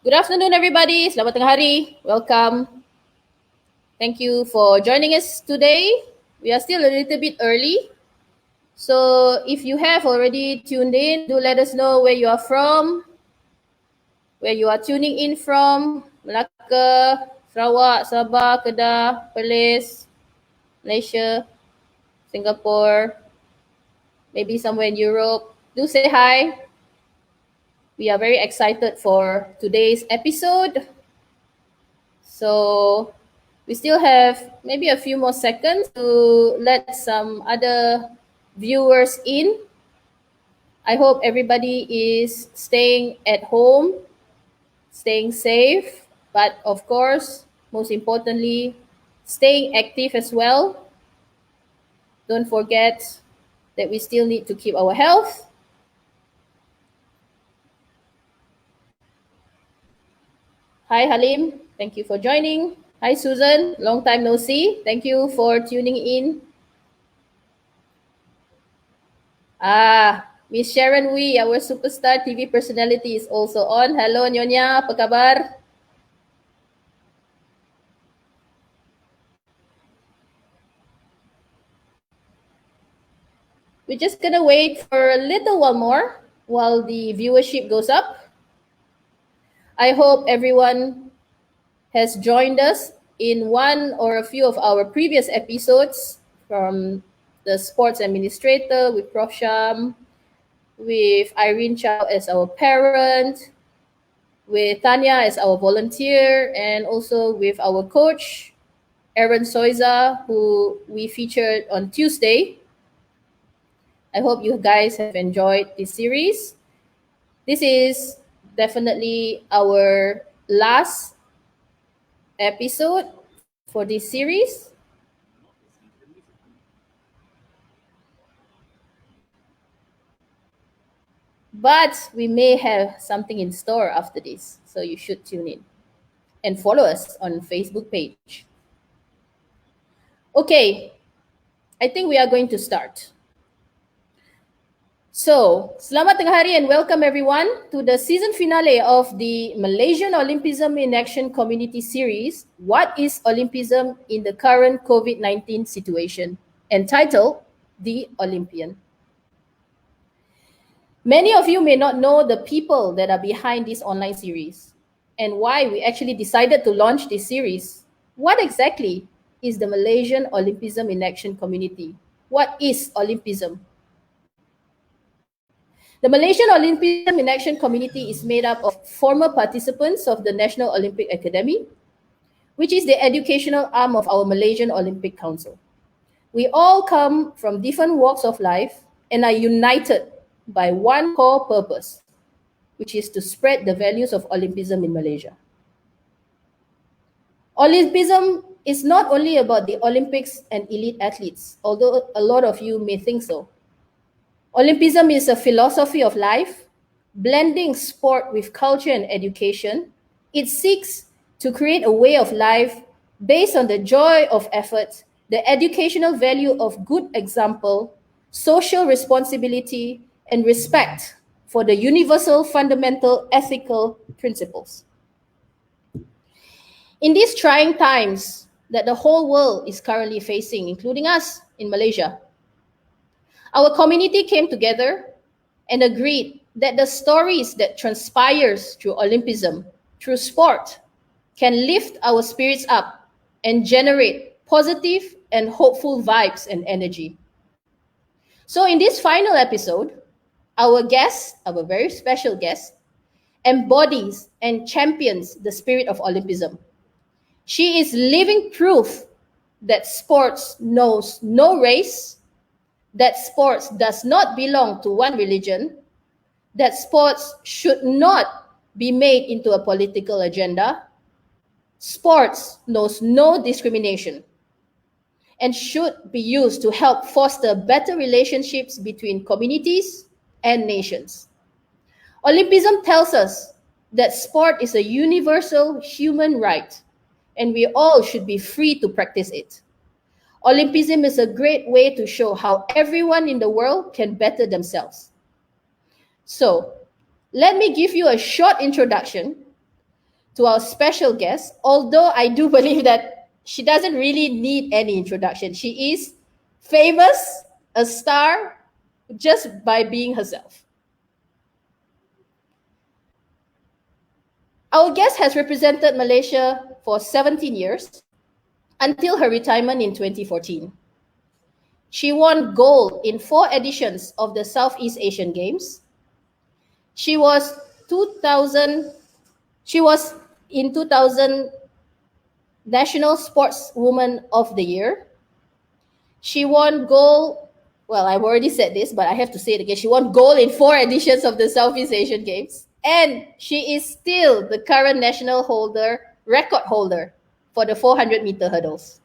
Good afternoon, everybody. Selamat tengah hari. Welcome. Thank you for joining us today. We are still a little bit early. So if you have already tuned in, do let us know where you are from, where you are tuning in from. Melaka, Sarawak, Sabah, Kedah, Perlis, Malaysia, Singapore, maybe somewhere in Europe. Do say hi. We are very excited for today's episode. So we still have maybe a few more seconds to let some other viewers in. I hope everybody is staying at home, staying safe, but of course, most importantly, staying active as well. Don't forget that we still need to keep our health. Hi, Halim. Thank you for joining. Hi, Susan. Long time no see. Thank you for tuning in. Miss Sharon Wee, our superstar TV personality, is also on. Hello, Nyonya. Apa kabar? We're just gonna wait for a little while more while the viewership goes up. I hope everyone has joined us in one or a few of our previous episodes from the sports administrator with Prof. Sham, with Irene Chow as our parent, with Tanya as our volunteer, and also with our coach, Aaron Soiza, who we featured on Tuesday. I hope you guys have enjoyed this series. This is definitely our last episode for this series. But we may have something in store after this, so you should tune in and follow us on Facebook page. Okay, I think we are going to start. So, selamat tengah hari and welcome everyone to the season finale of the Malaysian Olympism in Action Community Series, What is Olympism in the Current COVID-19 Situation, entitled The Olympian. Many of you may not know the people that are behind this online series and why we actually decided to launch this series. What exactly is the Malaysian Olympism in Action Community? What is Olympism? The Malaysian Olympism in Action community is made up of former participants of the National Olympic Academy, which is the educational arm of our Malaysian Olympic Council. We all come from different walks of life and are united by one core purpose, which is to spread the values of Olympism in Malaysia. Olympism is not only about the Olympics and elite athletes, although a lot of you may think so. Olympism is a philosophy of life, blending sport with culture and education. It seeks to create a way of life based on the joy of effort, the educational value of good example, social responsibility, and respect for the universal fundamental ethical principles. In these trying times that the whole world is currently facing, including us in Malaysia, our community came together and agreed that the stories that transpires through Olympism, through sport, can lift our spirits up and generate positive and hopeful vibes and energy. So in this final episode, our guest, our very special guest, embodies and champions the spirit of Olympism. She is living proof that sports knows no race, that sports does not belong to one religion, that sports should not be made into a political agenda. Sports knows no discrimination and should be used to help foster better relationships between communities and nations. Olympism tells us that sport is a universal human right and we all should be free to practice it. Olympism is a great way to show how everyone in the world can better themselves. So, let me give you a short introduction to our special guest, although I do believe that she doesn't really need any introduction. She is famous, a star, just by being herself. Our guest has represented Malaysia for 17 years until her retirement in 2014. She won gold in 4 editions of the Southeast Asian Games. She was in 2000 National Sportswoman of the Year. She won gold. Well, I've already said this, but I have to say it again. She won gold in 4 editions of the Southeast Asian Games. And she is still the current national record holder for the 400-meter hurdles.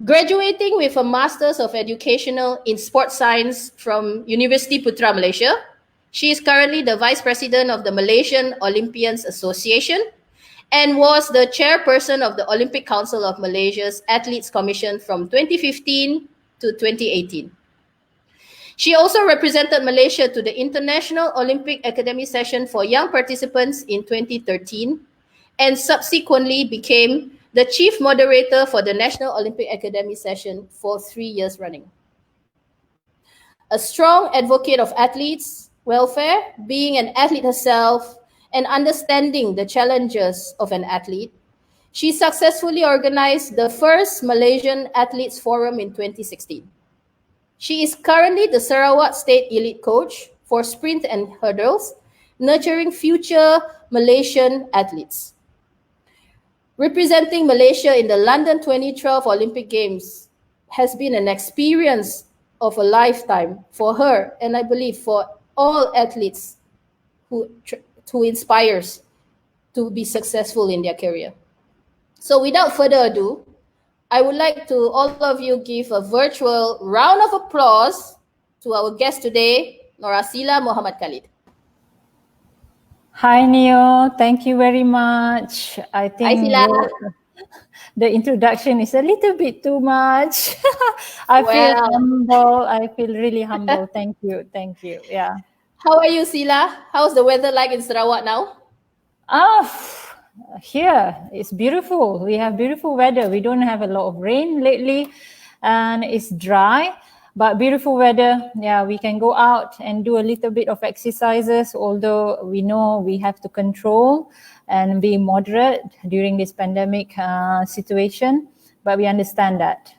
Graduating with a Master's of Educational in Sports Science from University Putra Malaysia, she is currently the Vice President of the Malaysian Olympians Association and was the chairperson of the Olympic Council of Malaysia's Athletes Commission from 2015 to 2018. She also represented Malaysia to the International Olympic Academy session for young participants in 2013 and subsequently became the chief moderator for the National Olympic Academy session for 3 years running. A strong advocate of athletes' welfare, being an athlete herself, and understanding the challenges of an athlete, she successfully organized the first Malaysian Athletes Forum in 2016. She is currently the Sarawak State Elite Coach for sprint and hurdles, nurturing future Malaysian athletes. Representing Malaysia in the London 2012 Olympic Games has been an experience of a lifetime for her, and I believe for all athletes who inspires to be successful in their career. So without further ado, I would like to all of you give a virtual round of applause to our guest today, Norasila Muhammad Khalid. Hi Neo, thank you very much. I think the introduction is a little bit too much. I feel humble. I feel really humble. Thank you. Yeah. How are you, Sila? How's the weather like in Sarawak now? Here it's beautiful. We have beautiful weather. We don't have a lot of rain lately, and it's dry. But beautiful weather, yeah, we can go out and do a little bit of exercises, although we know we have to control and be moderate during this pandemic situation, but we understand that.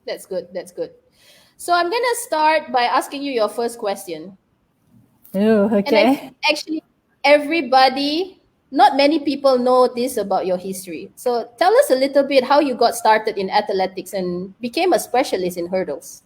That's good. So I'm going to start by asking you your first question. Oh, okay. And actually, everybody, not many people know this about your history. So tell us a little bit how you got started in athletics and became a specialist in hurdles.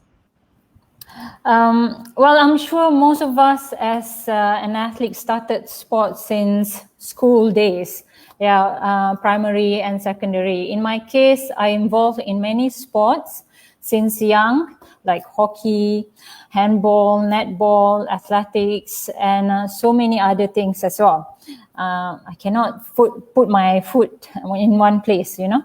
Well, I'm sure most of us as an athlete started sports since school days, primary and secondary. In my case, I involved in many sports since young, like hockey, handball, netball, athletics, and so many other things as well. I cannot put my foot in one place, you know.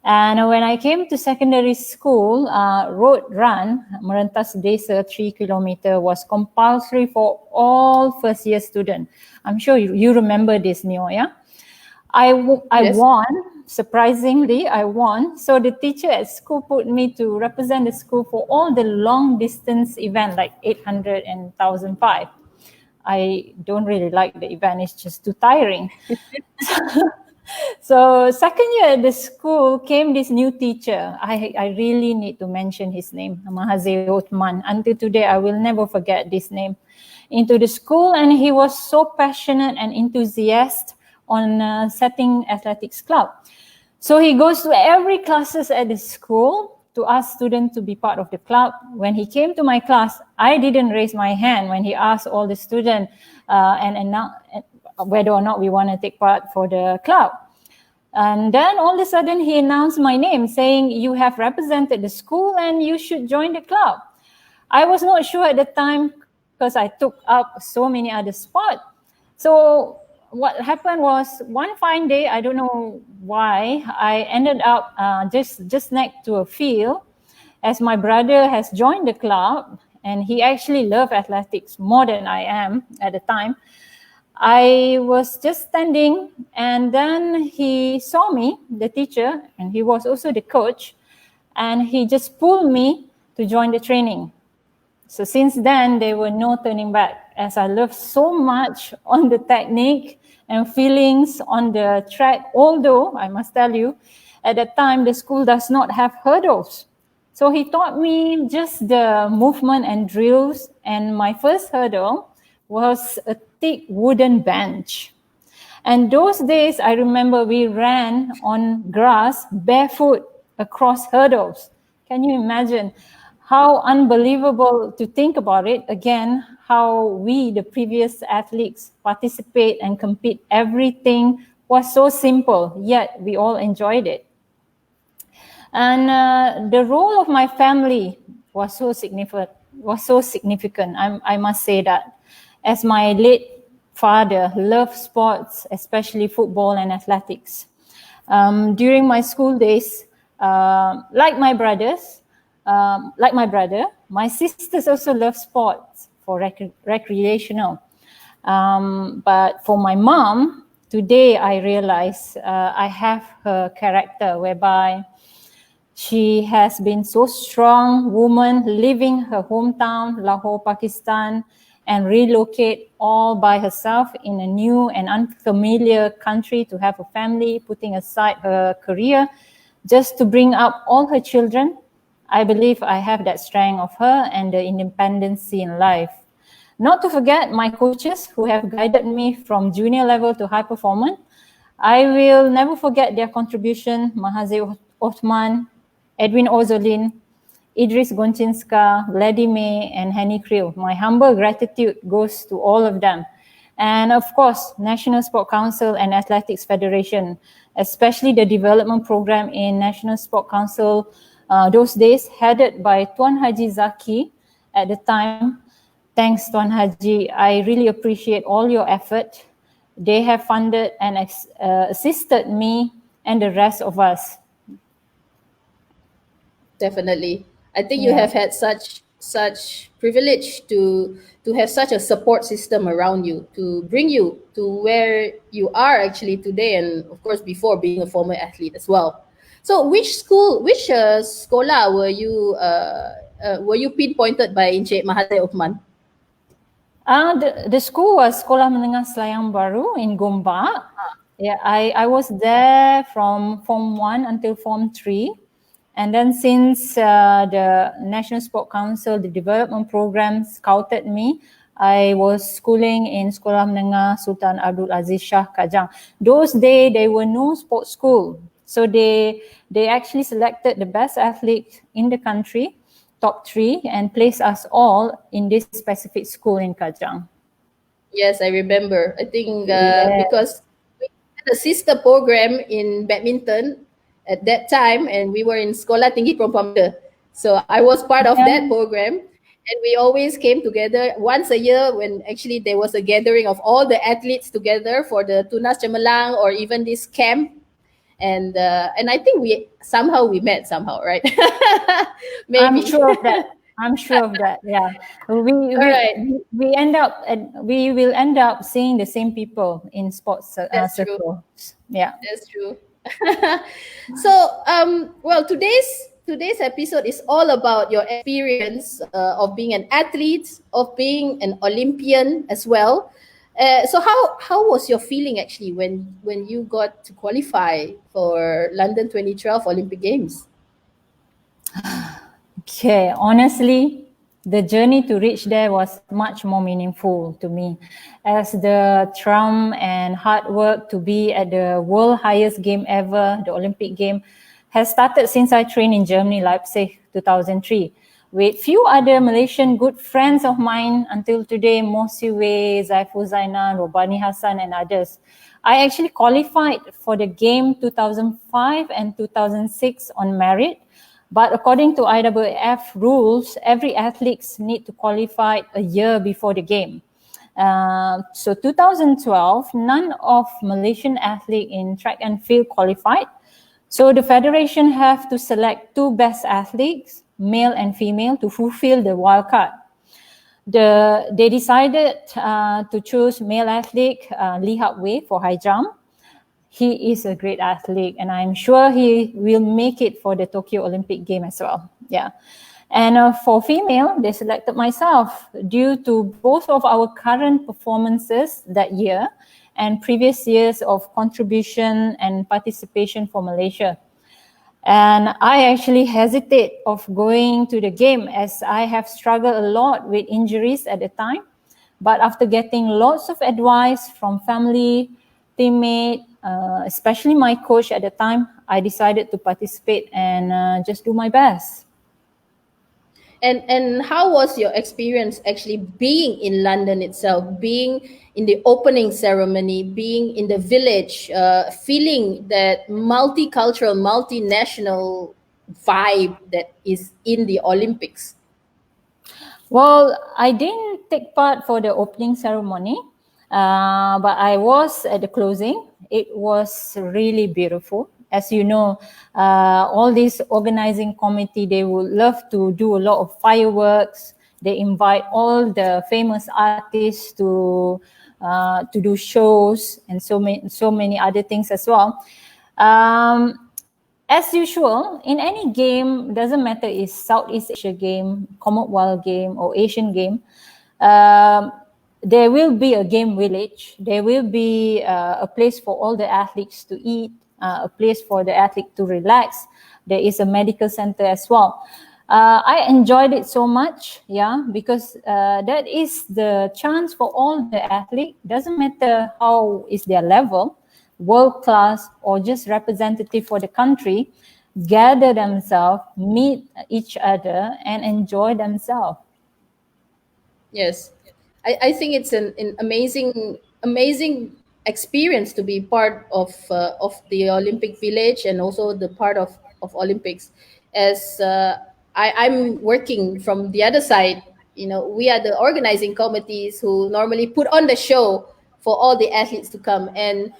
And when I came to secondary school, road run, Merentas Desa 3 kilometer was compulsory for all first year students. I'm sure you remember this, Neo, yeah? I Yes. won, surprisingly, I won. So the teacher at school put me to represent the school for all the long distance event like 800 and 1005. I don't really like the event, it's just too tiring. So second year at the school came this new teacher. I really need to mention his name, Mahathir Othman. Until today, I will never forget this name. Into the school, and he was so passionate and enthusiastic on setting athletics club. So he goes to every classes at the school to ask students to be part of the club. When he came to my class, I didn't raise my hand when he asked all the students whether or not we want to take part for the club. And then all of a sudden he announced my name saying, you have represented the school and you should join the club. I was not sure at the time because I took up so many other sports. So what happened was one fine day, I don't know why, I ended up just next to a field as my brother has joined the club and he actually loved athletics more than I am at the time. I was just standing, and then he saw me, the teacher, and he was also the coach, and he just pulled me to join the training. So since then, there were no turning back, as I loved so much on the technique and feelings on the track, although I must tell you, at that time, the school does not have hurdles. So he taught me just the movement and drills, and my first hurdle was a thick wooden bench. And those days, I remember we ran on grass barefoot across hurdles. Can you imagine how unbelievable to think about it? Again, how we, the previous athletes, participate and compete. Everything was so simple, yet we all enjoyed it. And the role of my family was so significant. I must say that, as my late father loved sports, especially football and athletics. During my school days, like my brother, my sisters also love sports for recreational. But for my mom, today I realize I have her character, whereby she has been so strong woman, leaving her hometown, Lahore, Pakistan, and relocate all by herself in a new and unfamiliar country to have a family, putting aside her career just to bring up all her children. I believe I have that strength of her and the independency in life. Not to forget my coaches who have guided me from junior level to high performance. I will never forget their contribution, Mahathir Othman, Edwin Ozolin, Idris Gonchinska, Vladimir, and Henny Krill. My humble gratitude goes to all of them. And of course, National Sport Council and Athletics Federation, especially the development program in National Sport Council, those days headed by Tuan Haji Zaki at the time. Thanks, Tuan Haji. I really appreciate all your effort. They have funded and assisted me and the rest of us. Definitely. I think you have had such privilege to have such a support system around you to bring you to where you are actually today, and of course before being a former athlete as well. So which sekolah were you pinpointed by Encik Mahathir Othman? The school was Sekolah Menengah Selayang Baru in Gombak. Yeah, I was there from Form 1 until Form 3. And then since the National Sport Council, the development program scouted me, I was schooling in Sekolah Menengah Sultan Abdul Aziz Shah Kajang. Those days, there were no sports school. So they actually selected the best athletes in the country, top 3, and placed us all in this specific school in Kajang. Yes, I remember. I think because we had a sister program in badminton at that time, and we were in Sekolah Tinggi Perempuan Muda. So I was part of that program, and we always came together once a year when actually there was a gathering of all the athletes together for the Tunas Cemerlang or even this camp. And I think we met somehow, right? Maybe. I'm sure of that. Yeah, we will end up seeing the same people in sports circles. Yeah, that's true. So well, today's episode is all about your experience of being an athlete, of being an Olympian as well. So how was your feeling actually when you got to qualify for London 2012 Olympic Games? Okay, honestly, the journey to reach there was much more meaningful to me, as the triumph and hard work to be at the world highest game ever, the Olympic game, has started since I trained in Germany, Leipzig, 2003. With few other Malaysian good friends of mine until today, Mosiwe, Zaiful Zainan, Robani Hassan, and others. I actually qualified for the game 2005 and 2006 on merit, but according to IAAF rules, every athlete need to qualify a year before the game. So 2012, none of Malaysian athletes in track and field qualified. So the federation have to select 2 best athletes, male and female, to fulfill the wildcard. They decided to choose male athlete Lee Hak Wei for high jump. He is a great athlete, and I'm sure he will make it for the Tokyo Olympic game as well. Yeah. And for female, they selected myself due to both of our current performances that year and previous years of contribution and participation for Malaysia. And I actually hesitate of going to the game as I have struggled a lot with injuries at the time. But after getting lots of advice from family, teammate, especially my coach at the time, I decided to participate and just do my best. And how was your experience actually being in London itself, being in the opening ceremony, being in the village, feeling that multicultural, multinational vibe that is in the Olympics? Well, I didn't take part for the opening ceremony, but I was at the closing. It was really beautiful. As you know, all this organizing committee, they would love to do a lot of fireworks. They invite all the famous artists to do shows and so many other things as well. As usual, in any game, doesn't matter is Southeast Asia game, Commonwealth game, or Asian game, there will be a game village. There will be a place for all the athletes to eat, a place for the athlete to relax. There is a medical center as well. I enjoyed it so much, yeah, because that is the chance for all the athletes. Doesn't matter how is their level, world class or just representative for the country, gather themselves, meet each other, and enjoy themselves. Yes, I think it's an amazing experience to be part of the Olympic Village and also the part of Olympics. As I'm working from the other side, you know, we are the organizing committees who normally put on the show for all the athletes to come, and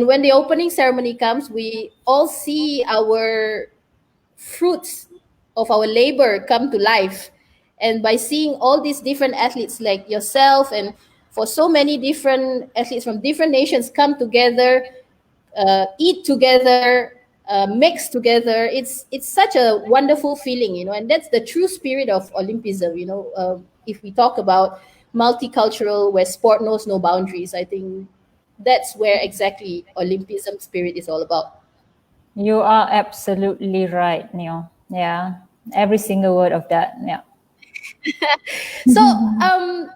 when the opening ceremony comes, we all see our fruits of our labor come to life. And by seeing all these different athletes like yourself, and for so many different athletes from different nations come together, eat together, mix together, it's such a wonderful feeling, you know. And that's the true spirit of Olympism, you know. If we talk about multicultural, where sport knows no boundaries, I think that's where exactly Olympism spirit is all about. You are absolutely right, Neil. Yeah, every single word of that. Yeah. So, now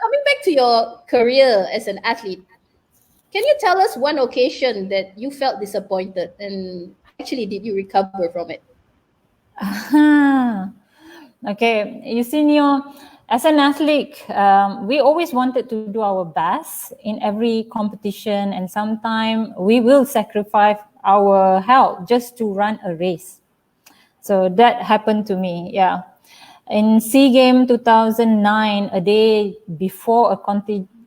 coming back to your career as an athlete, can you tell us one occasion that you felt disappointed, and how actually did you recover from it? Okay, you see, Neil, as an athlete, we always wanted to do our best in every competition, and sometimes we will sacrifice our health just to run a race. So that happened to me, yeah. In SEA Games 2009, a day before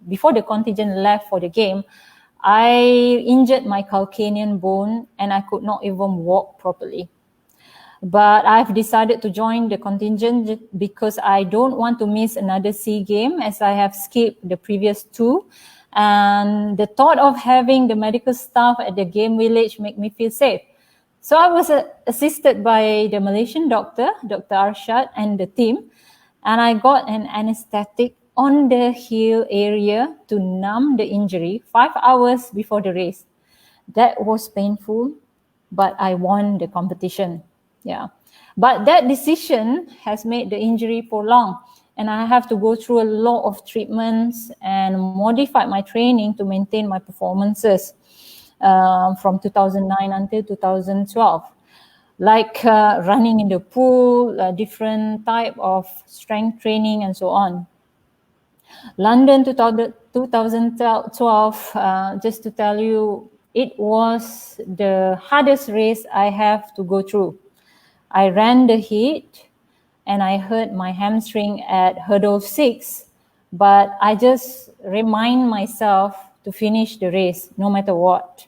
before the contingent left for the game, I injured my calcaneal bone and I could not even walk properly. But I've decided to join the contingent because I don't want to miss another SEA Games as I have skipped the previous two. And the thought of having the medical staff at the game village make me feel safe. So I was assisted by the Malaysian doctor, Dr. Arshad, and the team. And I got an anesthetic on the heel area to numb the injury 5 hours before the race. That was painful, but I won the competition. Yeah. But that decision has made the injury prolonged, and I have to go through a lot of treatments and modify my training to maintain my performances from 2009 until 2012. Like running in the pool, different type of strength training, and so on. London 2012, just to tell you, it was the hardest race I have to go through. I ran the heat and I hurt my hamstring at hurdle 6, but I just remind myself to finish the race no matter what.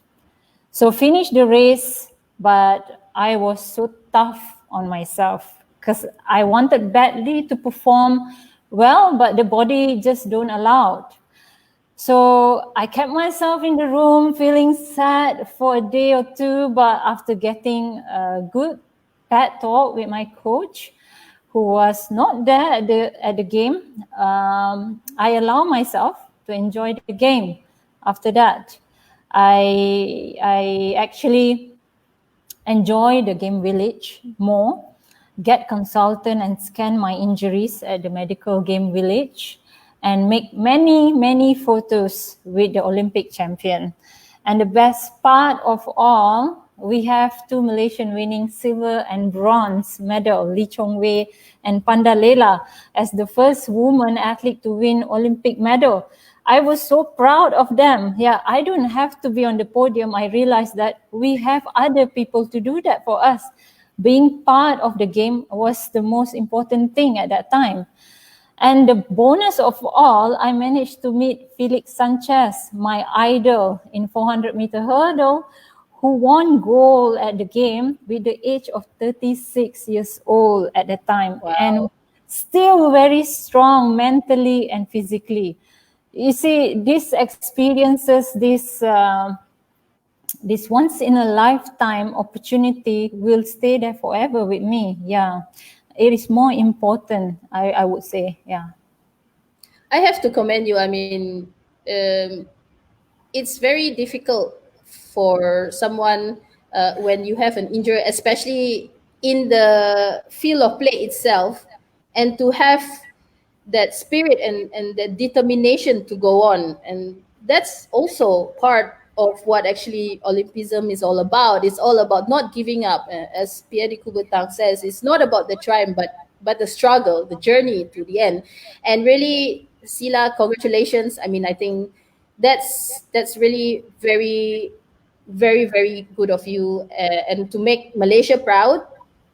So finish the race, but I was so tough on myself because I wanted badly to perform well, but the body just don't allow it. So I kept myself in the room feeling sad for a day or two, but after getting a good pet talk with my coach, who was not there at the game, I allow myself to enjoy the game. After that, I actually enjoy the game village more, get consultant and scan my injuries at the medical game village, and make many photos with the Olympic champion. And the best part of all, we have two Malaysian winning silver and bronze medal, Lee Chong Wei and Panda Lela, as the first woman athlete to win Olympic medal. I was so proud of them. Yeah, I don't have to be on the podium. I realized that we have other people to do that for us. Being part of the game was the most important thing at that time. And the bonus of all, I managed to meet Felix Sanchez, my idol in 400-meter hurdle, who won gold at the game with the age of 36 years old at the time. Wow. And still very strong mentally and physically. You see, these experiences, this once in a lifetime opportunity will stay there forever with me. Yeah, it is more important, I would say. Yeah. I have to commend you. I mean, it's very difficult for someone when you have an injury, especially in the field of play itself, and to have that spirit and the determination to go on. And that's also part of what actually Olympism is all about. It's all about not giving up. As Pierre de Coubertin says, it's not about the triumph, but the struggle, the journey to the end. And really, Sila, congratulations. I mean, I think that's really very good of you, and to make Malaysia proud,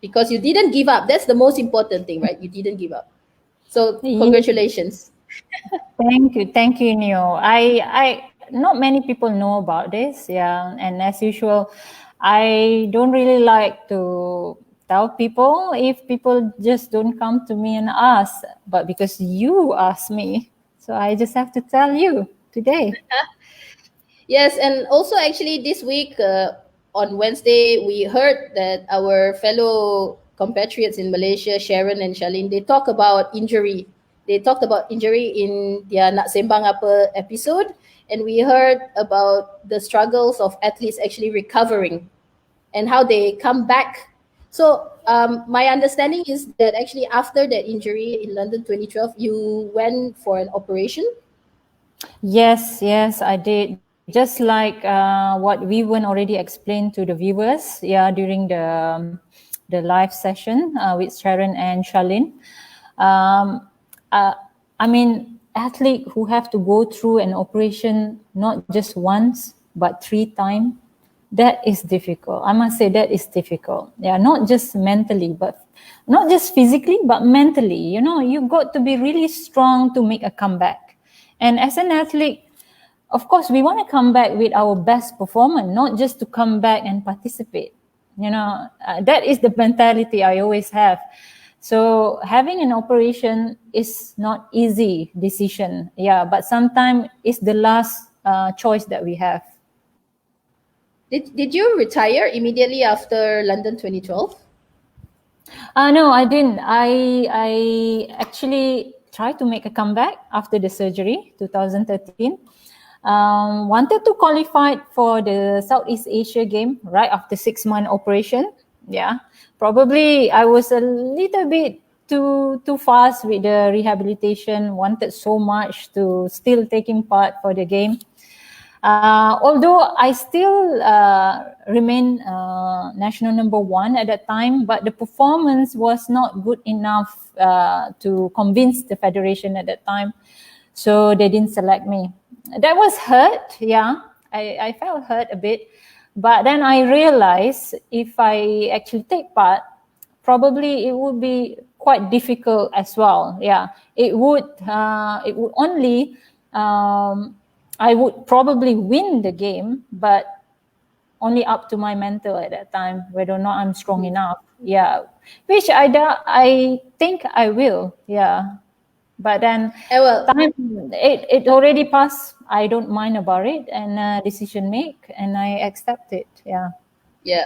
because you didn't give up. That's the most important thing, right? You didn't give up. So congratulations. Thank you, Neo. I not many people know about this, yeah. And as usual, I don't really like to tell people if people just don't come to me and ask, but because you asked me, so I just have to tell you today. Yes, and also actually this week on Wednesday, we heard that our fellow compatriots in Malaysia, Sharon and Charlene, they talk about injury. They talked about injury in their Nak Sembang Apa episode, and we heard about the struggles of athletes actually recovering and how they come back. So my understanding is that actually after that injury in London 2012, you went for an operation. Yes, I did. Just like what we were already explained to the viewers, yeah, during the live session with Sharon and Charlene. I mean, athletes who have to go through an operation not just once but 3 times, that is difficult. I must say that is difficult. Yeah, not just mentally, but not just physically, but mentally. You know, you got to be really strong to make a comeback. And as an athlete, of course, we want to come back with our best performance, not just to come back and participate. You know, that is the mentality I always have. So having an operation is not easy decision. Yeah, but sometimes it's the last choice that we have. Did you retire immediately after London 2012? No, I didn't. I actually tried to make a comeback after the surgery, 2013. Wanted to qualify for the Southeast Asia game right after 6-month operation. Yeah, probably I was a little bit too fast with the rehabilitation. Wanted so much to still taking part for the game. Although I still remain national number 1 at that time, but the performance was not good enough to convince the federation at that time. So they didn't select me. That was hurt, yeah. I felt hurt a bit. But then I realized if I actually take part, probably it would be quite difficult as well. Yeah, it would only, I would probably win the game, but only up to my mental at that time, whether or not I'm strong enough. Yeah, which I think I will. Yeah. But then Well, time, it already passed. I don't mind about it, and decision make, and I accept it. Yeah. yeah.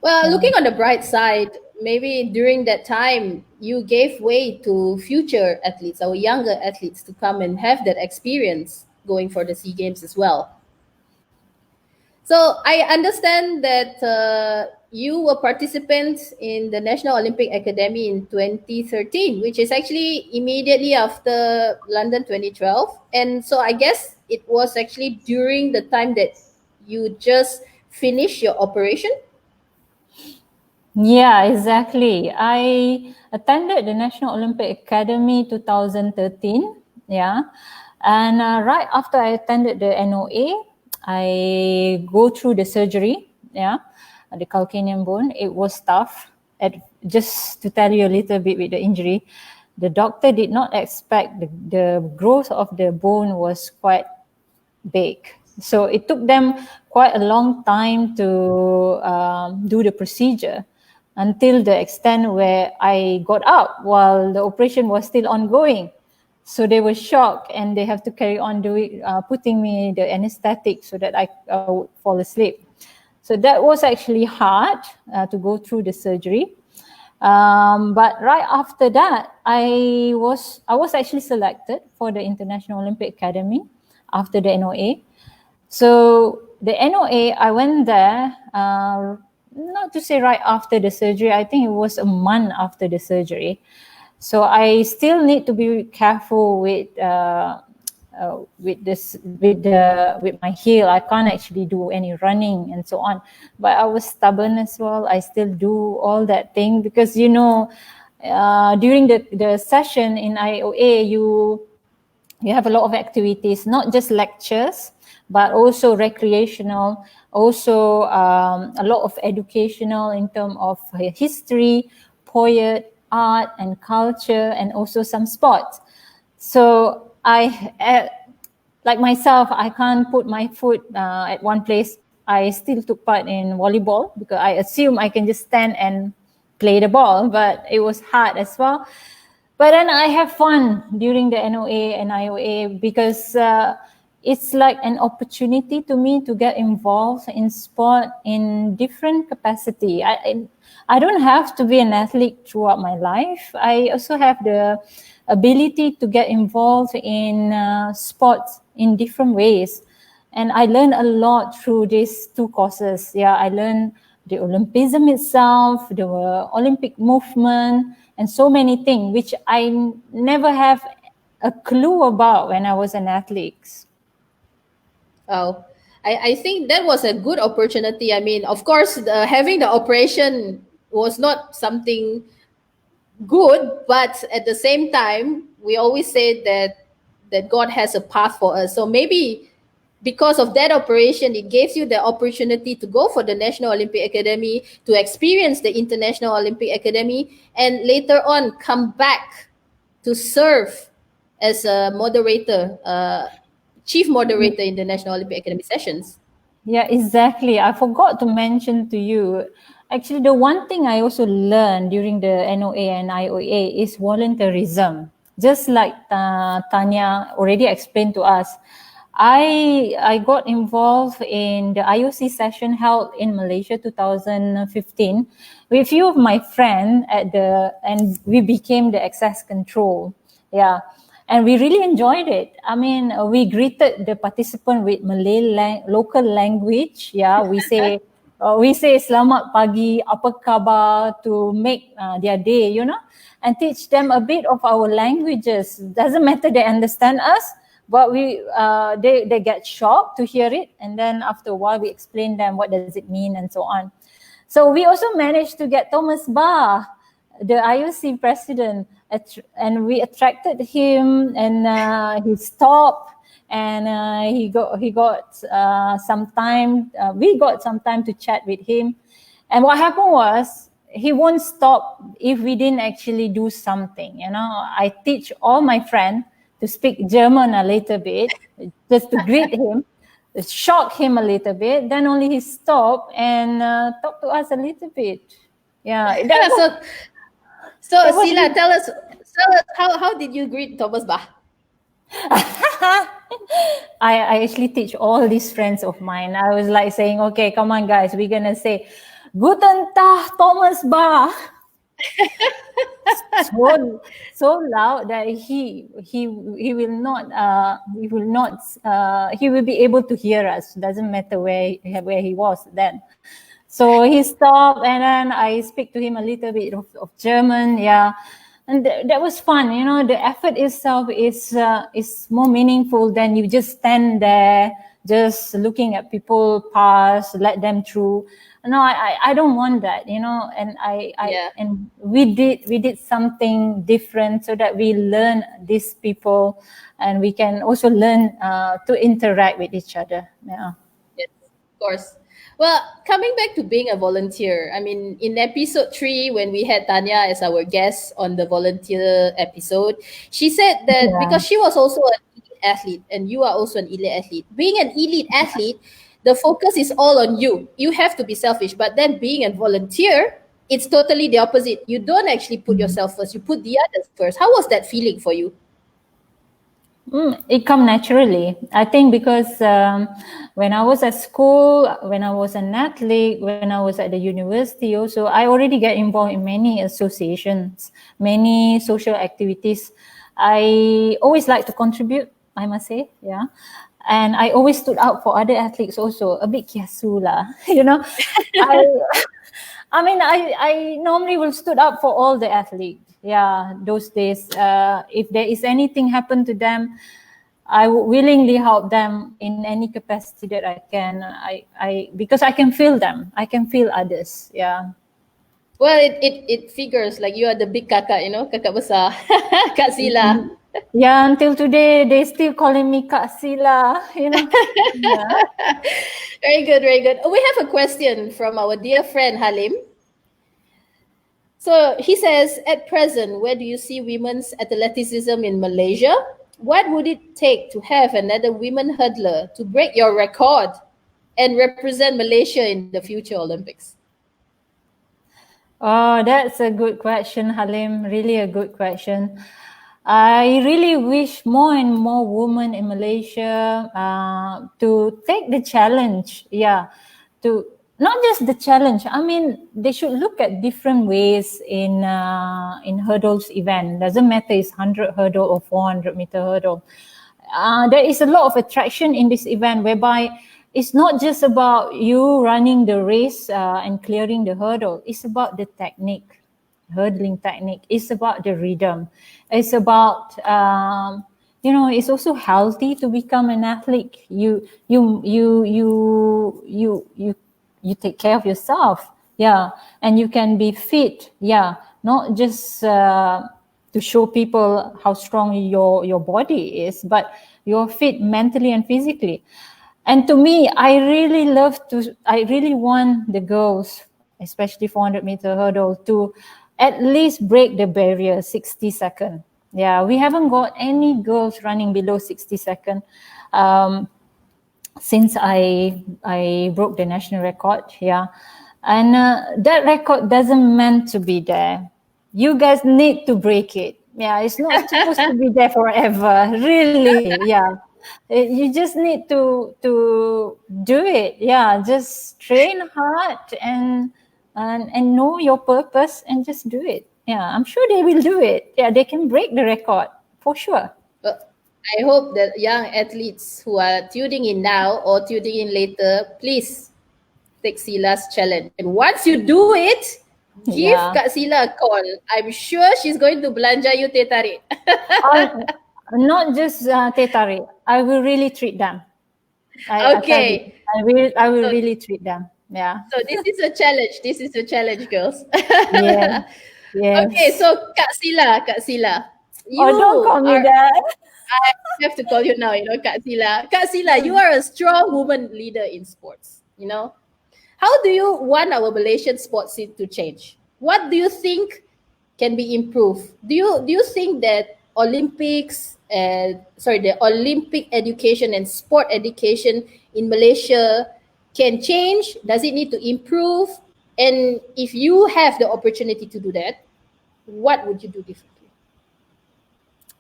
Well, Yeah. looking on the bright side, maybe during that time you gave way to future athletes, our younger athletes, to come and have that experience going for the SEA Games as well. So I understand that you were participant in the National Olympic Academy in 2013, which is actually immediately after London 2012. And so I guess it was actually during the time that you just finished your operation. Yeah, exactly. I attended the National Olympic Academy 2013. Yeah. And right after I attended the NOA, I go through the surgery. Yeah. The calcaneum bone. It was tough. Just to tell you a little bit with the injury, the doctor did not expect the growth of the bone was quite big. So it took them quite a long time to do the procedure until the extent where I got up while the operation was still ongoing. So they were shocked and they have to carry on doing, putting me the anesthetic so that I would fall asleep. So that was actually hard to go through the surgery. But right after that, I was actually selected for the International Olympic Academy after the NOA. So the NOA, I went there, not to say right after the surgery, I think it was a month after the surgery. So I still need to be careful with my heel. I can't actually do any running and so on. But I was stubborn as well. I still do all that thing because during the session in IOA, you have a lot of activities, not just lectures, but also recreational, also a lot of educational in terms of history, poet, art and culture, and also some sports. So like myself, I can't put my foot at one place. I still took part in volleyball because I assume I can just stand and play the ball, but it was hard as well. But then I have fun during the NOA and IOA because it's like an opportunity to me to get involved in sport in different capacity. I don't have to be an athlete throughout my life. I also have the ability to get involved in sports in different ways. And I learned a lot through these two courses. Yeah, I learned the Olympism itself, the Olympic movement, and so many things which I never have a clue about when I was an athlete. Oh, I think that was a good opportunity. I mean, of course, having the operation was not something good, but at the same time, we always say that God has a path for us. So maybe because of that operation, it gives you the opportunity to go for the National Olympic Academy, to experience the International Olympic Academy, and later on come back to serve as a moderator, chief moderator in the National Olympic Academy sessions. Yeah, exactly. I forgot to mention to you. Actually, the one thing I also learned during the NOA and IOA is volunteerism. Just like Tanya already explained to us, I got involved in the IOC session held in Malaysia 2015 with a few of my friends and we became the access control. Yeah. And we really enjoyed it. I mean, we greeted the participant with Malay local language. Yeah, we say selamat pagi, apa khabar to make their day, and teach them a bit of our languages. Doesn't matter they understand us, but they get shocked to hear it, and then after a while we explain them what does it mean and so on. So we also managed to get Thomas Barr, the IOC president, and we attracted him, and he stopped, and he got some time. We got some time to chat with him, and what happened was he won't stop if we didn't actually do something. I teach all my friends to speak German a little bit, just to greet him, shock him a little bit. Then only he stopped and talked to us a little bit. Yeah, So Sila, tell us. tell us how did you greet Thomas Bach? I actually teach all these friends of mine. I was like saying, okay, come on, guys, we're gonna say, Guten Tag, Thomas Bach. so loud that he will be able to hear us. Doesn't matter where he was then. So he stopped, and then I speak to him a little bit of German, yeah. And that was fun, you know. The effort itself is more meaningful than you just stand there, just looking at people pass, let them through. No, I don't want that, you know. And and we did something different so that we learn these people, and we can also learn to interact with each other. Yeah. Yes, of course. Well, coming back to being a volunteer, I mean, in episode 3, when we had Tanya as our guest on the volunteer episode, she said that Yeah. because she was also an elite athlete and you are also an elite athlete, being an elite athlete, the focus is all on you. You have to be selfish. But then being a volunteer, it's totally the opposite. You don't actually put yourself first, you put the others first. How was that feeling for you? It come naturally. I think because when I was at school, when I was an athlete, when I was at the university also, I already get involved in many associations, many social activities. I always like to contribute, I must say, yeah. And I always stood out for other athletes also, a bit kiasu lah, you know. I normally will stood up for all the athletes. Yeah, those days, if there is anything happen to them, I would willingly help them in any capacity that I can. Because I can feel them. I can feel others. Yeah. Well, it figures like you are the big kakak, you know, kakak besar, Kak Sila. Yeah, until today, they still calling me Kak Sila, you know. Yeah. Very good, very good. We have a question from our dear friend Halim. So he says, at present, where do you see women's athleticism in Malaysia? What would it take to have another women hurdler to break your record and represent Malaysia in the future Olympics? Oh, that's a good question, Halim. Really a good question. I really wish more and more women in Malaysia to take the challenge. Yeah, to not just the challenge. I mean, they should look at different ways in hurdles event. Doesn't matter it's 100 hurdle or 400-meter hurdle. There is a lot of attraction in this event whereby it's not just about you running the race and clearing the hurdle. It's about the technique, hurdling technique. It's about the rhythm. It's about it's also healthy to become an athlete. You take care of yourself, yeah, and you can be fit, yeah, not just to show people how strong your body is, but you're fit mentally and physically. And to me, I really want the girls, especially 400-meter hurdle, to at least break the barrier 60 seconds. Yeah, we haven't got any girls running below 60 seconds since I broke the national record. Yeah, and that record doesn't meant to be there. You guys need to break it. Yeah, it's not supposed to be there forever. Really, yeah. You just need to do it. Yeah, just train hard and know your purpose and just do it. Yeah, I'm sure they will do it. Yeah, they can break the record for sure. Well, I hope that young athletes who are tuning in now or tuning in later, please take Sila's challenge. And once you do it, give Kak Sila a call. I'm sure she's going to belanja you teh tarik. Not just teh tarik. I will really treat them. Okay. I will really treat them. Yeah. So this is a challenge. This is a challenge, girls. Yeah. Yes. Okay, so Kak Sila. You don't call me that. I have to call you now, Kak Sila. Kak Sila, you are a strong woman leader in sports, How do you want our Malaysian sports scene to change? What do you think can be improved? Do you think that the Olympic education and sport education in Malaysia can change? Does it need to improve? And if you have the opportunity to do that, what would you do differently?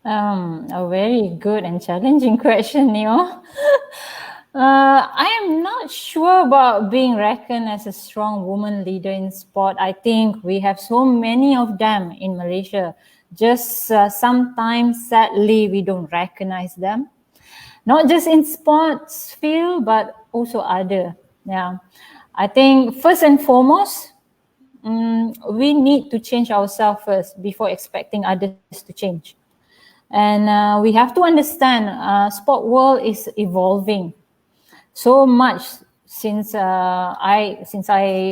A very good and challenging question, Neo. I am not sure about being reckoned as a strong woman leader in sport. I think we have so many of them in Malaysia. Just sometimes, sadly, we don't recognize them. Not just in sports field, but also other. Yeah, I think first and foremost, we need to change ourselves first before expecting others to change. And we have to understand sport world is evolving so much since I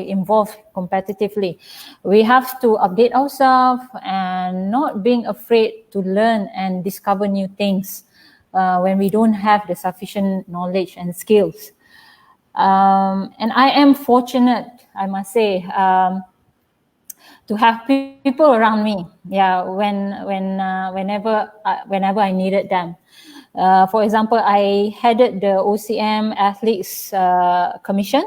involved competitively. We have to update ourselves and not being afraid to learn and discover new things when we don't have the sufficient knowledge and skills. And I am fortunate, I must say, to have people around me. Yeah, whenever I needed them. For example, I headed the OCM Athletes Commission,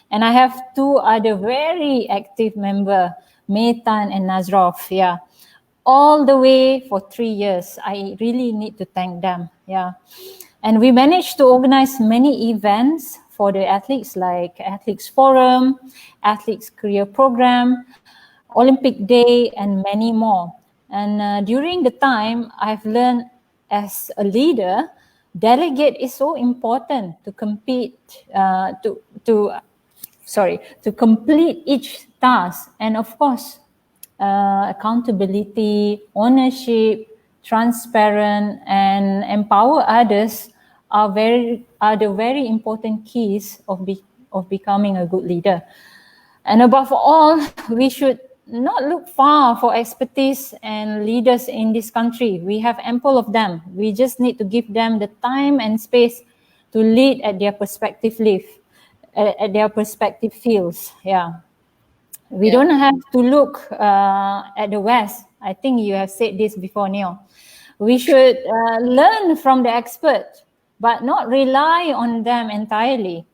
and I have two other very active members, Metan and Nazrov. Yeah, all the way for 3 years. I really need to thank them. Yeah, and we managed to organize many events for the athletes, like Athletes Forum, Athletes Career Program, Olympic Day, and many more. And during the time, I've learned as a leader, delegate is so important to compete, to complete each task. And of course, accountability, ownership, transparent, and empower others are the very important keys of becoming a good leader. And above all, we should not look far for expertise and leaders in this country. We have ample of them. We just need to give them the time and space to lead at their at their perspective fields. Yeah. We don't have to look at the West. I think you have said this before, Neil. We should learn from the expert, but not rely on them entirely.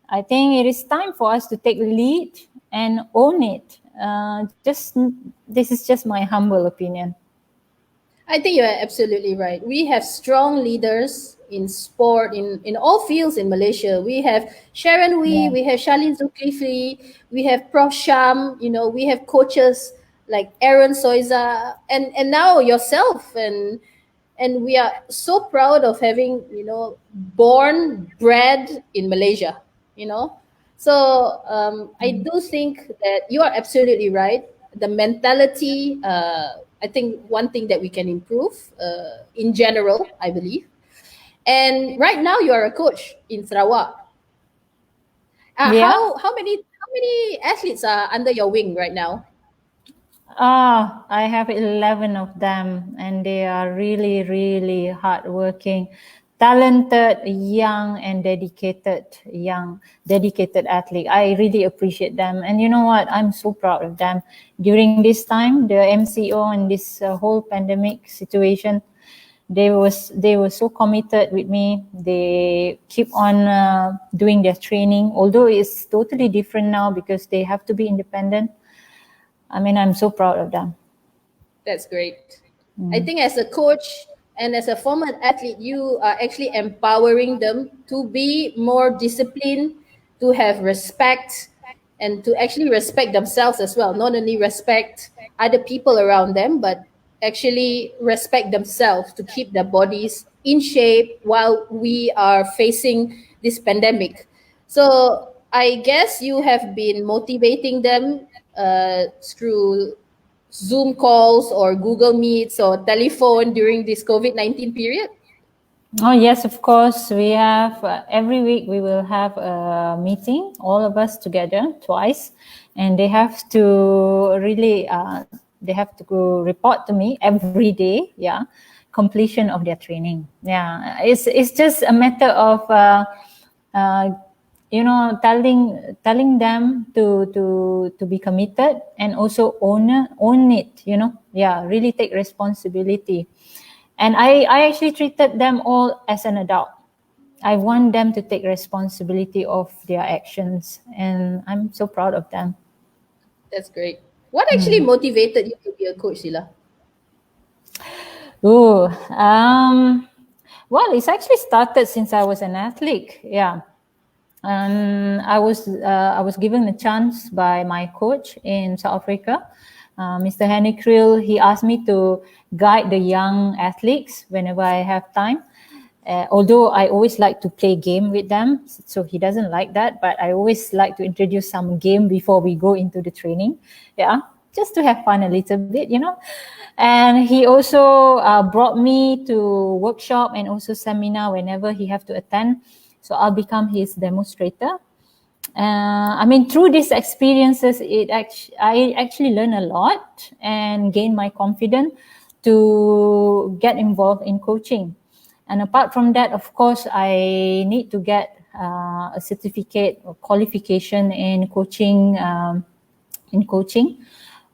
I think it is time for us to take lead and own it. This is just my humble opinion. I think you're absolutely right. We have strong leaders in sport, in all fields in Malaysia. We have Sharon Wee, Yeah. we have Charlene Zulkifli, we have Prof. Sham, we have coaches like Aaron Soiza, and now yourself. And we are so proud of having, bred in Malaysia, you know. So I do think that you are absolutely right. The mentality, I think one thing that we can improve in general, I believe. And right now you are a coach in Sarawak. Yeah. How many athletes are under your wing right now? I have 11 of them, and they are really, really hardworking, talented, dedicated athlete. I really appreciate them. And you know what? I'm so proud of them. During this time, the MCO and this whole pandemic situation, they were so committed with me. They keep on doing their training, although it's totally different now because they have to be independent. I mean, I'm so proud of them. That's great. I think as a coach and as a former athlete, you are actually empowering them to be more disciplined, to have respect, and to actually respect themselves as well. Not only respect other people around them, but actually respect themselves to keep their bodies in shape while we are facing this pandemic. So I guess you have been motivating them through Zoom calls or Google Meets or telephone during this COVID-19 period? Oh yes, of course. We have every week we will have a meeting, all of us together twice, and they have to really they have to go report to me every day. Yeah, completion of their training. Yeah, it's just a matter of uh, telling them to be committed and also own it. Yeah, really take responsibility. And I actually treated them all as an adult. I want them to take responsibility of their actions, and I'm so proud of them. That's great. What actually motivated you to be a coach, Sila? Oh, well, it's actually started since I was an athlete. Yeah. And I was given a chance by my coach in South Africa, Mr. Henry Krill. He asked me to guide the young athletes whenever I have time. Although I always like to play game with them, so he doesn't like that. But I always like to introduce some game before we go into the training. Yeah, just to have fun a little bit, you know. And he also brought me to workshop and also seminar whenever he have to attend. So I'll become his demonstrator. I mean, through these experiences, I actually learn a lot and gain my confidence to get involved in coaching. And apart from that, of course, I need to get a certificate or qualification in coaching,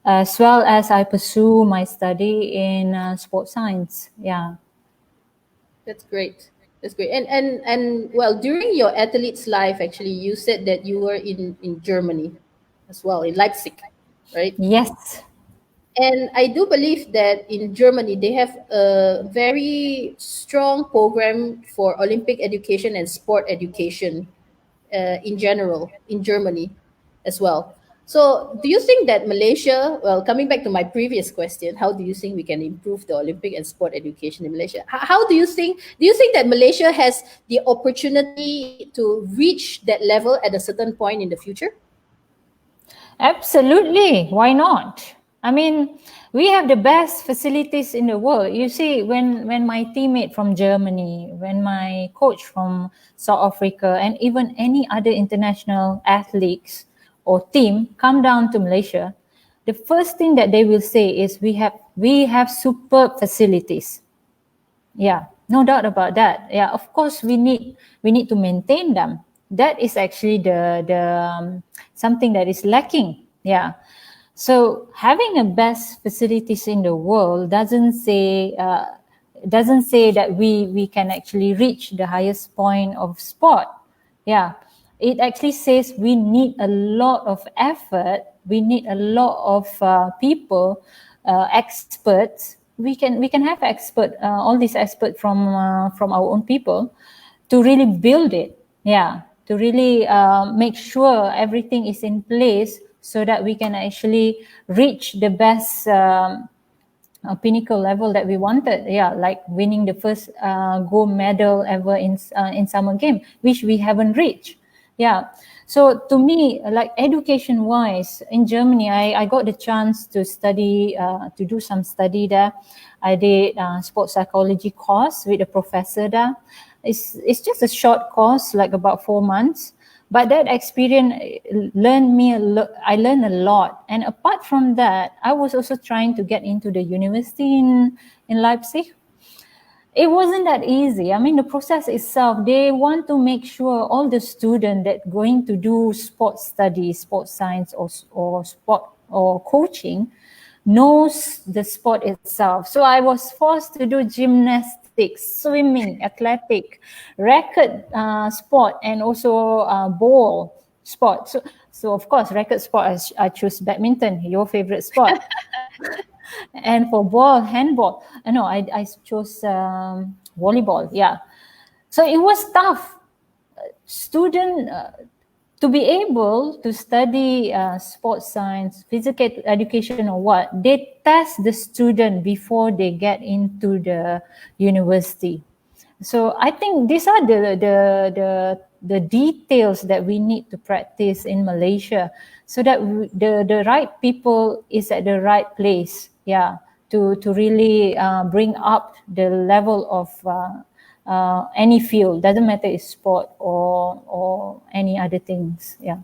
as well as I pursue my study in sports science. Yeah. That's great. That's great. And well, during your athlete's life, actually, you said that you were in Germany as well, in Leipzig, right? Yes. And I do believe that in Germany they have a very strong program for Olympic education and sport education in general in Germany as well. So, do you think that Malaysia, well, coming back to my previous question, how do you think we can improve the Olympic and sport education in Malaysia? How do you think that Malaysia has the opportunity to reach that level at a certain point in the future? Absolutely. Why not? I mean, we have the best facilities in the world. You see, when my teammate from Germany, when my coach from South Africa, and even any other international athletes or team come down to Malaysia, the first thing that they will say is we have superb facilities. Yeah, no doubt about that. Yeah, of course we need to maintain them. That is actually the something that is lacking. Yeah. So having a best facilities in the world doesn't say that we can actually reach the highest point of sport. Yeah, it actually says we need a lot of effort. We need a lot of people, experts. We can have all these experts from our own people to really build it. Yeah, to really make sure everything is in place so that we can actually reach the best pinnacle level that we wanted. Yeah, like winning the first gold medal ever in summer game, which we haven't reached. Yeah. So to me, like education wise, in Germany, I got the chance to study, to do some study there. I did sports psychology course with a professor there. It's just a short course, like about 4 months. But that experience I learned a lot. And apart from that, I was also trying to get into the university in Leipzig. It wasn't that easy. I mean, the process itself, they want to make sure all the students that going to do sports studies, sports science or sport or coaching knows the sport itself. So I was forced to do gymnastics, swimming, athletic, racket sport, and also ball sport. So of course, racket sport, I choose badminton, your favorite sport. And for ball, handball, no, I chose volleyball. Yeah. So it was tough. Student to be able to study sports science, physical education, or what, they test the student before they get into the university. So I think these are the details that we need to practice in Malaysia, so that the right people is at the right place. Yeah, to really bring up the level of any field. Doesn't matter if sport or any other things. Yeah.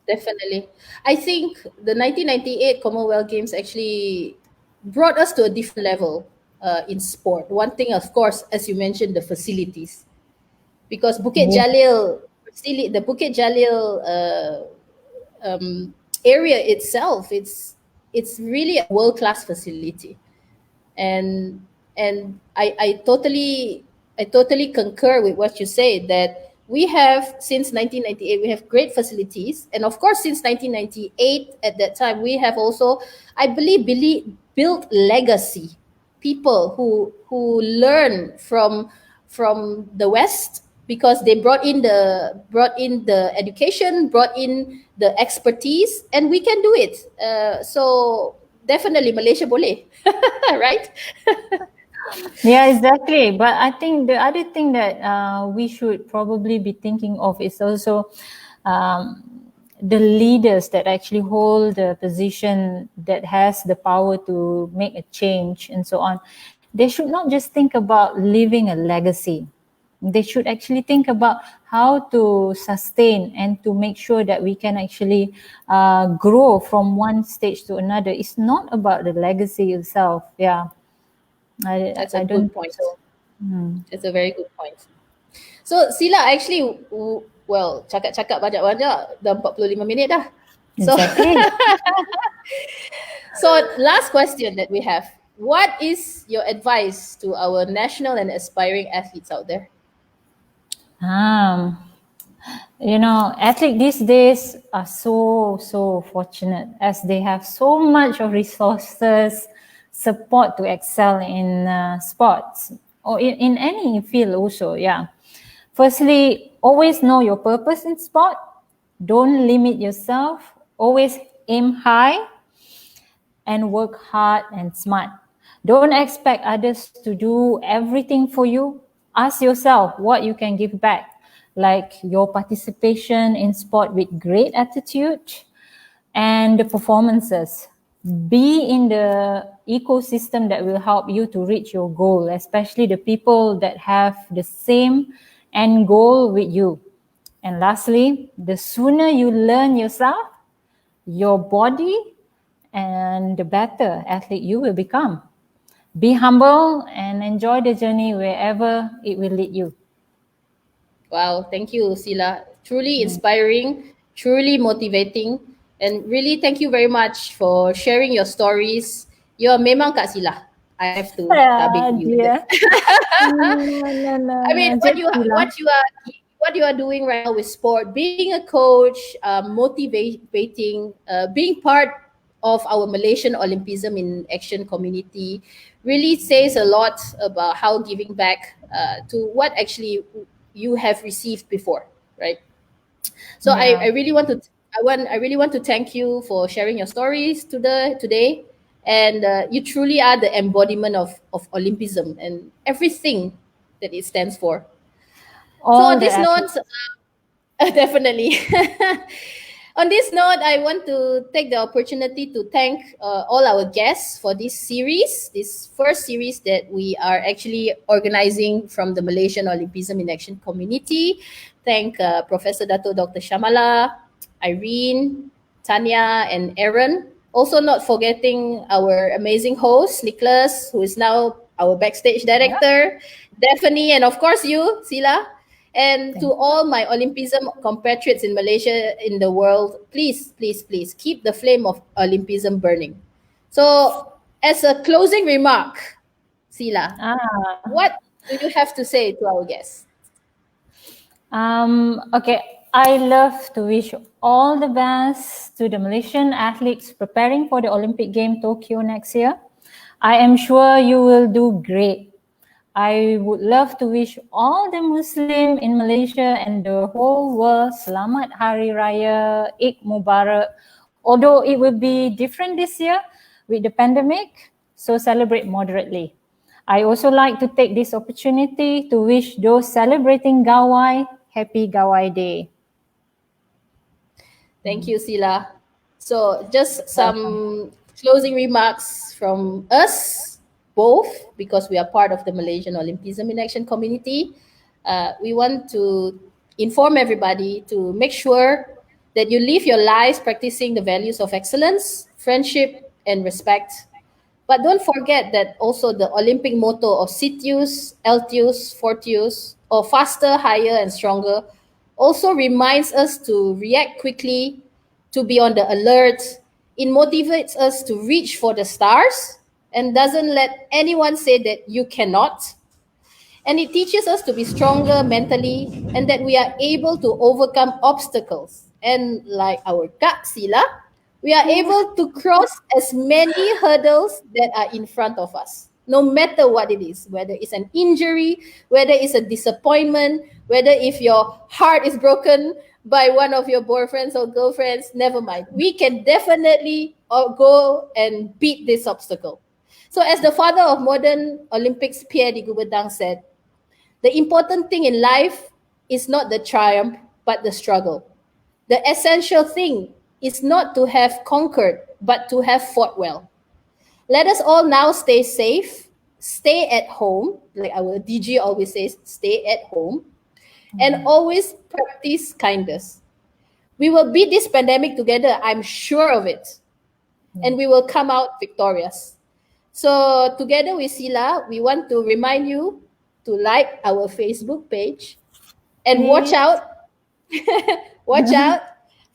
Definitely. I think the 1998 Commonwealth Games actually brought us to a different level in sport. One thing, of course, as you mentioned, the facilities. Because Bukit Yeah. Jalil, the Bukit Jalil area itself, it's really a world class facility, and I totally concur with what you say, that we have since 1998 we have great facilities, and of course since 1998 at that time we have also, I believe, built legacy people who learn from the West, because they brought in the education, brought in the expertise, and we can do it. So definitely Malaysia boleh, right? Yeah, exactly. But I think the other thing that we should probably be thinking of is also um, the leaders that actually hold the position that has the power to make a change and so on. They should not just think about leaving a legacy. They should actually think about how to sustain and to make sure that we can actually grow from one stage to another. It's not about the legacy itself. Yeah. That's a I don't good think point. so. It's a very good point. So Sila, actually, well, cakap-cakap banyak-banyak, dah 45 minit dah. So, Exactly. so last question that we have. What is your advice to our national and aspiring athletes out there? You know, athletes these days are so fortunate as they have so much of resources, support to excel in sports or in any field also. Yeah. Firstly, always know your purpose in sport. Don't limit yourself. Always aim high and work hard and smart. Don't expect others to do everything for you. Ask yourself what you can give back, like your participation in sport with great attitude and the performances. Be in the ecosystem that will help you to reach your goal, especially the people that have the same end goal with you. And lastly, the sooner you learn yourself, your body, and the better athlete you will become. Be humble and enjoy the journey wherever it will lead you. Wow, thank you, Sila. Truly inspiring, truly motivating, and really thank you very much for sharing your stories. You're memang Kak Sila. I have to tabik you. Dear. No, I mean, just Sheila. what you are doing right now with sport, being a coach, motivating, being part of our Malaysian Olympism in Action community, really says a lot about how giving back to what actually you have received before, right? So I Yeah. really want to I really want to thank you for sharing your stories today, and you truly are the embodiment of Olympism and everything that it stands for. So All on the this note, athletes. definitely. On this note, I want to take the opportunity to thank all our guests for this series, this first series that we are actually organizing from the Malaysian Olympism in Action community. Thank Professor Dato Dr. Shamala, Irene, Tanya, and Aaron. Also, not forgetting our amazing host, Nicholas, who is now our backstage director, Daphne, and of course you, Sila. And to all my Olympism compatriots in Malaysia, in the world, please keep the flame of Olympism burning. So, as a closing remark, Sila, what do you have to say to our guests? Okay, I love to wish all the best to the Malaysian athletes preparing for the Olympic Game Tokyo next year. I am sure you will do great. I would love to wish all the Muslim in Malaysia and the whole world Selamat Hari Raya, Eid Mubarak. Although it will be different this year with the pandemic, so celebrate moderately. I also like to take this opportunity to wish those celebrating Gawai Happy Gawai Day. Thank you, Sila. So, just some closing remarks from us both, because we are part of the Malaysian Olympism in Action community. We want to inform everybody to make sure that you live your lives practicing the values of excellence, friendship, and respect. But don't forget that also the Olympic motto of Sitius, Altius, Fortius, or faster, higher, and stronger, also reminds us to react quickly, to be on the alert. It motivates us to reach for the stars and doesn't let anyone say that you cannot. And it teaches us to be stronger mentally and that we are able to overcome obstacles. And like our Kak Sila, we are able to cross as many hurdles that are in front of us. no matter what it is, whether it's an injury, whether it's a disappointment, whether if your heart is broken by one of your boyfriends or girlfriends, never mind. We can definitely go and beat this obstacle. So as the father of modern Olympics, Pierre de Coubertin, said, the important thing in life is not the triumph, but the struggle. The essential thing is not to have conquered, but to have fought well. Let us all now stay safe, stay at home, like our DG always says, stay at home, and always practice kindness. We will beat this pandemic together, I'm sure of it, and we will come out victorious. So together with Sila, we want to remind you to like our Facebook page and watch out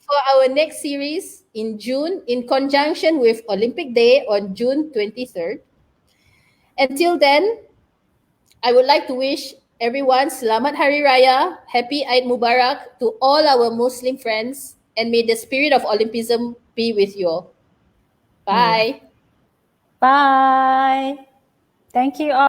for our next series in June in conjunction with Olympic Day on June 23rd. Until then, I would like to wish everyone Selamat Hari Raya, Happy Eid Mubarak to all our Muslim friends, and may the spirit of Olympism be with you all. Bye. Bye. Thank you all.